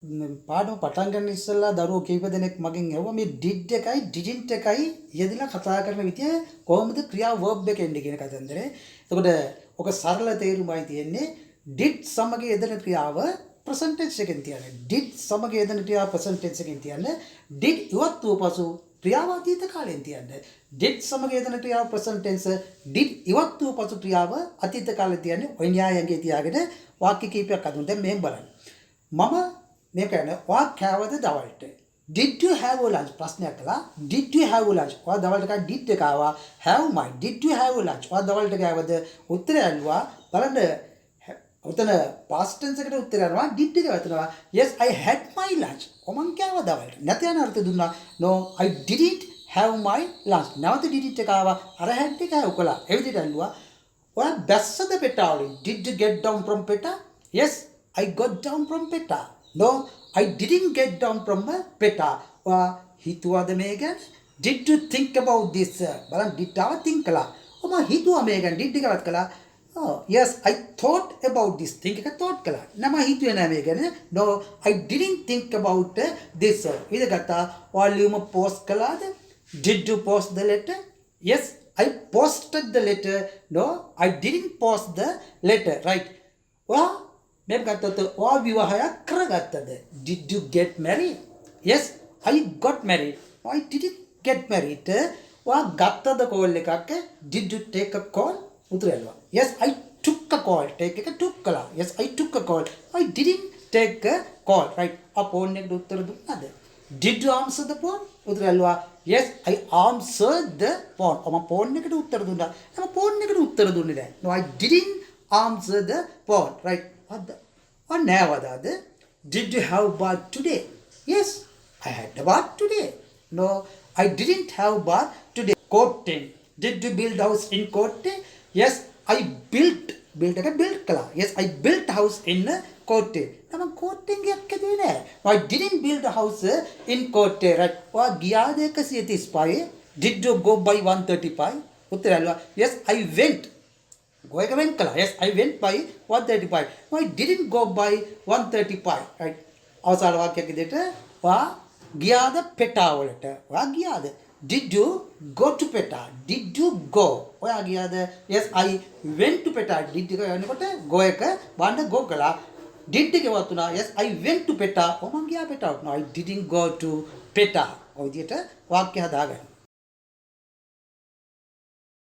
පාඩම පටන් ගන්න ඉස්සෙල්ලා දරුවෝ කීප දෙනෙක් මගෙන් ඇහුවා මේ did එකයි didn't එකයි යෙදিলা කතා කරන විදිය කොහොමද ක්‍රියා verb එක එන්නේ කියන කතන්දරේ. එතකොට ඔක සරල තේරුමයි තියෙන්නේ did සමග යෙදෙන ක්‍රියාව present tense එකෙන් තියන්නේ. did සමග යෙදෙන ක්‍රියාව present tense එකෙන් තියන්නේ. did ඉවත් වූ පසු ක්‍රියාව අතීත කාලයෙන් තියන්නේ. did සමග යෙදෙන ක්‍රියාව present tense did ඉවත් වූ පසු ක්‍රියාව අතීත කාලේ තියන්නේ. ඔය න්‍යායයන්ගේ තියාගෙන වාක්‍ය කීපයක් අඳුන් දැන් මෙහෙම බලන්න. මම මේ කියන්නේ what කෑවද දවල්ට? did you have a lunch? ප්‍රශ්නයක් කළා. did you have a lunch? ඔයා දවල්ට කා did එක ආවා. have my. did you have a lunch? ඔයා දවල්ට කෑවද? උත්තරය ඇල්ලුවා. බලන්න උතන past tense එකට උත්තරය අරනවා did එක වතනවා. yes I had my lunch. මම කෑවා දවල්ට. නැත්නම් යන අර්ථය දුන්නා. no I didn't have my lunch. නැවත didn't එක ආවා. අර had එක උකලා. ඒ විදිහට ඇල්ලුවා. ඔයා බැස්සද පෙට්ටාවලින්? did you get down from peta? yes I got down from peta. No, I didn't get down from a peta. හිතුවද මේ ගැන? Did you think about this? බලන්න did ආව think කළා. ඔම හිතුවා මේ ගැන did එකවත් කළා. Oh, yes, I thought about this. think එක thought කළා. නම හිතුවේ නෑ මේ ගැන. No, I didn't think about this. ඉතගත volume post කළාද? Did you post the letter? Yes, I posted the letter. No, I didn't post the letter. Right. Well, මේක ගත්තොත් ඔයා විවාහයක් කරගත්තද? Did you get married? Yes, I got married. I didn't get married. ඔයා ගත්තද call එකක්? Did you take a call? උත්තර ඇල්ලුවා. Yes, I took a call. take එක took කළා. Yes, I took a call. I didn't take a call. right. ආ phone එකට උත්තර දුන්නාද? Did you answer the phone? උත්තර ඇල්ලුවා. Yes, I answered the phone. මම phone එකට උත්තර දුන්නා. මම ෆෝන් එකට උත්තර දුන්නේ නැහැ. No, I didn't answer the phone. right. Or never. Did you have bath today? Yes, I had a bath today. No, I didn't have bath today. Court. Did you build house in court? Yes, I built kala. Yes, I built house in court. Nama court එකක් ඇදුවේ නෑ. I didn't build a house in court. right. ඔයා ගියාද 135? Did you go by 135? උත්තර ඇල්ලුවා. Yes, I went. Go එක වෙන් කළා. Yes, I went by 135. No, I didn't go by 135. right. අවසාන වාක්‍යයක් විදිහට ඔයා ගියාද පෙටා වලට? ඔයා ගියාද? Did you go to peta? Did you go? ඔයා ගියාද? Yes, I went to peta. Did එක යනකොට go එක වන්න go කළා. Did එක වතුනා. Yes, I went to peta. මම ගියා පෙටාවට. No, I didn't go to peta. ඔය විදිහට වාක්‍ය හදාගන්න.